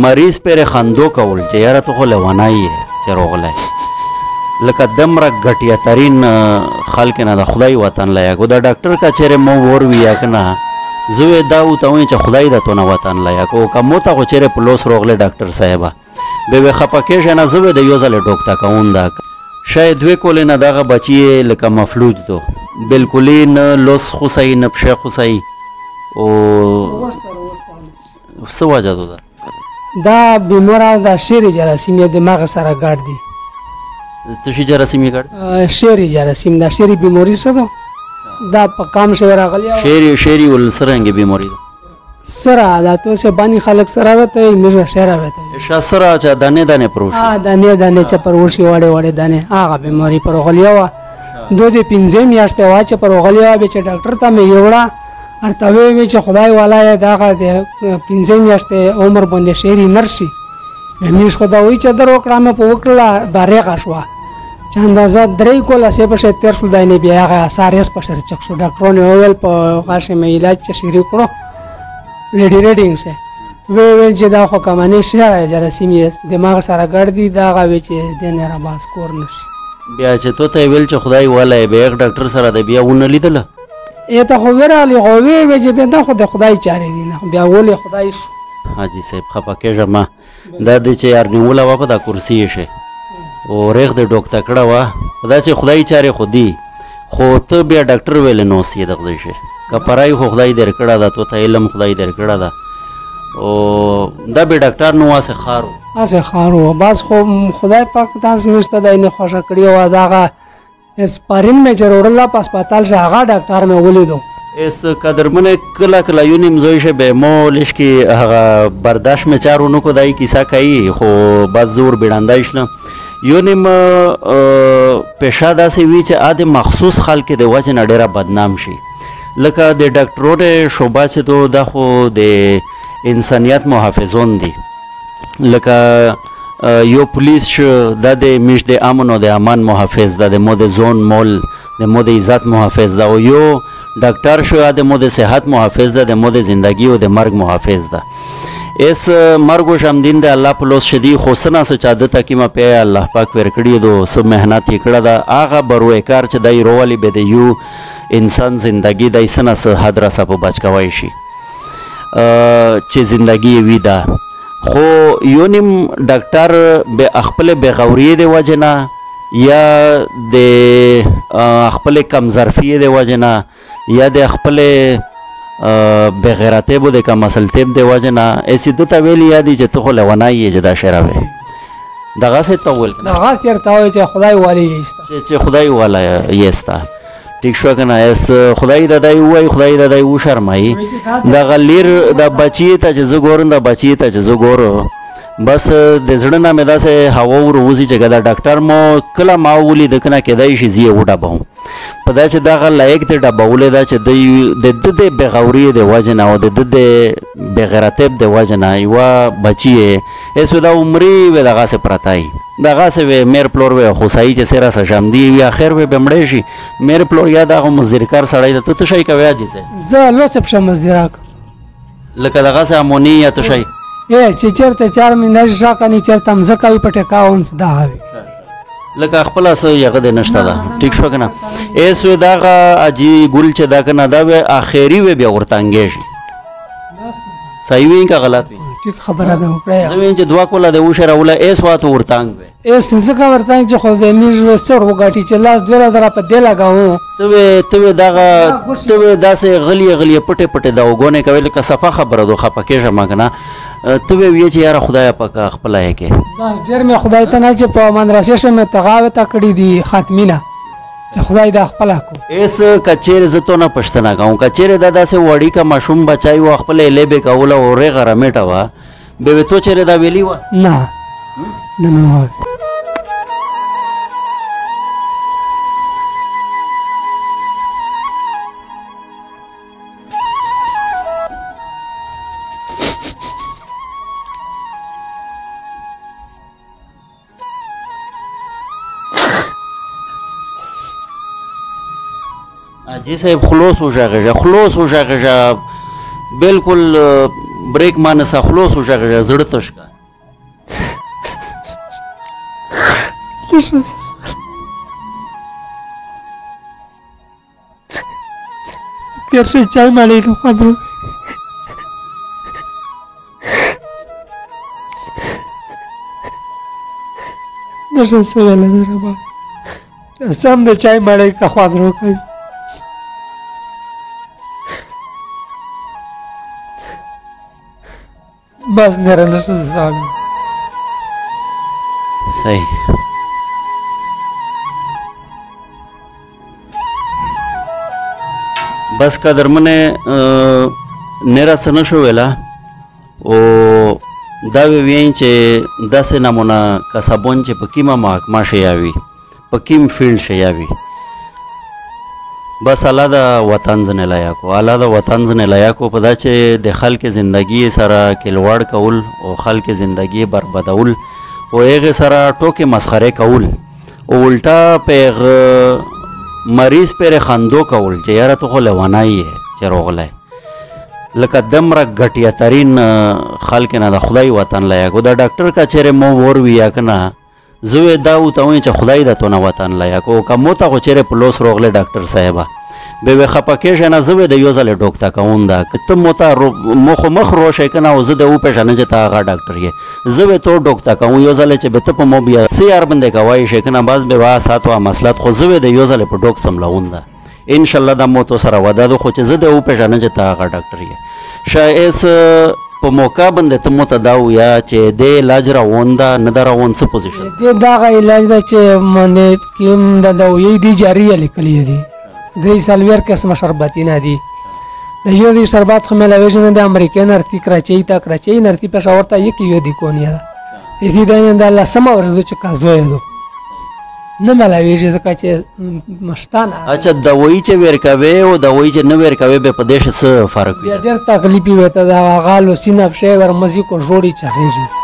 مریض پرې خندو کول چې یاره ته خو لیونی یې چې راغلی لکه دومره ګټیهترین خلک نه د خدای وطن لایق و د ډاکټر که چېرې مو وروي یا که نه زه یې دا ورته وایم چې خدای د تونه وطن لایق و که مو ته خو چېرې په لوس راغلی ډاکټر صاحبه بیا وې خفه کېږې نه زه به د یو ځلې ډوکته کوم دا شاید دوی کولې نه دغه بچي یې لکه مفلوج دو بلکلي نه لوس خوسایي نه پښې خوسایي او څه وجه ده دا بیماره د شیر جراثیم یا دماغ سره ګډ دي تشي جراثیم یې ګډ شیر جراثیم دا شیر بیماری څه ده دا په کام شوی راغلی شیری ول سرنګ بیماری ده سره دا تو سے بانی خلق سره وته میږه شهره وته شاسره چې دانه دانه پروش دانه دانه چې پروشي وړه وړه دانه هغه بیماری پر غلی و دو دې پنځه میاشتې وا چې پر غلی و به چې ډاکټر ته مې یوړه ارته وی چې خدای والا دا د پنځه میاشتې عمر باندې شهري نرسي همیش خدا وی چې درو کړه مې په وکړه بارېغه شو چې اندازه درې کوله سه په 13 دانه بیا هغه سارس په سر چک شو ډاکټرونه ویل په غاښه مې علاج چې شری کړو ریډینګ شه وی چې دا خو کمانه شهره جراثیم دماغ سره ګړ دي دا غوي چې د نه را باس کور نشي بیا چې ته ویل چې خدای والا به یک ډاکټر سره د بیا ونه لیدله ته خو وراله خو وی چې بنده خو د خدای چاري دي نه بیا ولې خدای شو حاجی صاحب خپه کېږه ما دا د چې یار نیوله و په دا کرسي شي او ریغ د ډوکټه کړه و دا چې خدای چاري خو دی خو ته بیا ډاکټر ویل نو سي دغه شي کپرای خو خدای در کړه دا ته علم خدای در کړه دا او دا به ډاکټر نو واسه خارو بس خو خدای پاک تاسو مشته د نه خوشا کړی و داغه اسپارین مې جوړلا په هسپتال شاغه ډاکټر مې ولیدو اس قدرمن کلا کلا یونیم زوی شه به مو لشکی هغه برداشت مې چارونو کو دای کیسه کوي خو بس زور بیړاندایش نه یونیم پېښه داسې وی چې اده مخصوص خلک د وجه نه ډیره بدنام شي لکه د ډاکټرونو شوبه چې دو د خو د انسانیت محافظون دي لکه یو پولیس شو د میش د امن او د امان محافظ د مو د زون مول د مو د عزت محافظ دا او یو ډاکټر شو د مو د صحت محافظ د مو د زندگی او د مرګ محافظ ده اس مرګ او شمدین د الله په لوس شدي خو سنا سچ عادت کی ما په الله پاک ورکړي دو سب مهنت کړه دا هغه بروي کار چې دای روالي به د یو انسان زندگی دای سنا سه حدرا سپ بچ کوي شي چې زندگی وی دا خو یو نیم ډاکټر به خپل بغوری دی وجنه یا د خپل کم ظرفیه دی وجنه یا د خپل بغیرته بو د کم اصلتیب دی وجنه اسی د تویل یادی چې ته لونای جدا شراوه دغه څه تول دغه څه تاوي چې خدای والی یستا چې خدای والا یستا ټیک شو کنه اس خدای دای وای خدای دای و شرمای دا غلیر د بچی ته چې زګورن د بچی ته چې زګورو بس د زړه نه مې داسې هوا وروزي چې دا ډاکټر مو کله ما ولید کنه کېدای شي زی وډه به په دا چې دا لایق ته ډبولې دا چې د بغوري د وجنه او د بغیرتب د وجنه یو بچی اس ودا عمرې و دغه څه پرتای دغه څه مېر پلور و خوسای چې سره سره شمدي یا خیر به بمړې شي مېر پلور یا دغه مزدورکار سړی ته ته شي کوي اجازه زه لو سب شمزدراک لکه دغه څه امونی یا ته شي چې چرته 4 مینه شاکني چرته مزکاوي پټکاونس دا هوي لکه خپل سره یغه د نشته دا ټیک شو کنه ایس دغه اجي ګل چې دا کنه دا اخیری و بیا ورتانګې شي صحیح وی که غلط وی ټیک خبره ده وکړه زمين چې دوا کوله د وشره ولا ایس وات ورتانګ وی ایس څنګه ورتانګ چې خو د میز وسر وګاټي چې لاس دوله در په دی لگاو ته دغه ته داسې غلی پټه پټه دا وګونه کوي لکه صفه خبره دوه خپکه شمه کنه ته وی چې یاره خدای پاک خپل یې کې دا ډېر مې خدای ته نه چې په مدرسې شمه تغاوه تا کړی دي ختمینه چې خدای دا خپل کو ایس کچیر زتو نه پښتنه کوم کچیر دا داسې وړی کا مشوم بچای و خپل لبه کوله او رغه رمیټه وا به تو چیرې دا ویلی و نه نه جی صاحب خلوص وشاغه بالکل بریک مانه خلوص وشاغه زړه تشکا تیر شي چای مالی ته خوند ورکوي. نشم څه ویلی نه ربا سم د چای مالی که خوند ورکوي. بس نره نشه څه ویلی. صحیح. بس قدرمنه نره څه نشو ویلا او دا ویین چې داسې نمونه کسبون چې په کومه محکمه شیا وي په کوم فیلډ شیا وي بس الله د وطن ځنې لایق و الله د وطن ځنې لایق و په دا چې د خلک زندگی سره کلواړ کول او خلک زندگی بربادول او هغې سره ټوکې مسخرې کول او الټا په مریض پرې خندو کول چې یاره ته خو لیونی یې چې راغلی لکه دمره ګټیا ترین خلک نه د خدای وطن لایق و د ډاکټر کا چیرې مو وروي یا که نه زه دا ورته وایم چې خدای د تو نه وطن لایق و که مو ته خو چیرې په لوس راغلی ډاکټر صاحبه بې وې خفه کېږې نه زه د یو ځلې ډوک ته کوم ده که ته مو ته مو خو مخ روشی که نه او زه د وپېژنم چې ته هغه ډاکټر یې زه به تو ډوک ته کوم یو ځلې چې به ته په مو بیا څه یار بندې کوای شې که نه بعض به وا سات و مسلات خو زه به د یو ځلې په ډوک سملون ده انشاءالله دا مو تو سره وعده ده خو چې زه د وپېژنم چې ته هغه ډاکټر یې شایس په موقع باندې ته مو ته دا ووایه چې دې علاج روان ده نه ده روان څه پوزیشن دې دغه علاج ده چې باندې کوم د دوایي دي جاریه لیکلي دي درې څلوېښت قسمه شربتونه دي د یو دی شربت خو میلاویږي نه د امریکا نرتي کراچۍ ته کراچۍ نرتي پېښور ته یکی یو دی کونیا ده اسی د لسمه ورځ ده چې قضا یې ده نه میلاویږي ځکه چې مشتانه اچھا دوایي چې ورکوې او دوایي چې نه ورکوې بیا په دې څه فرق وي ډېر تکلیف وي ته د هغه لوسینه پښې ورمزي کو جوړي چغېږي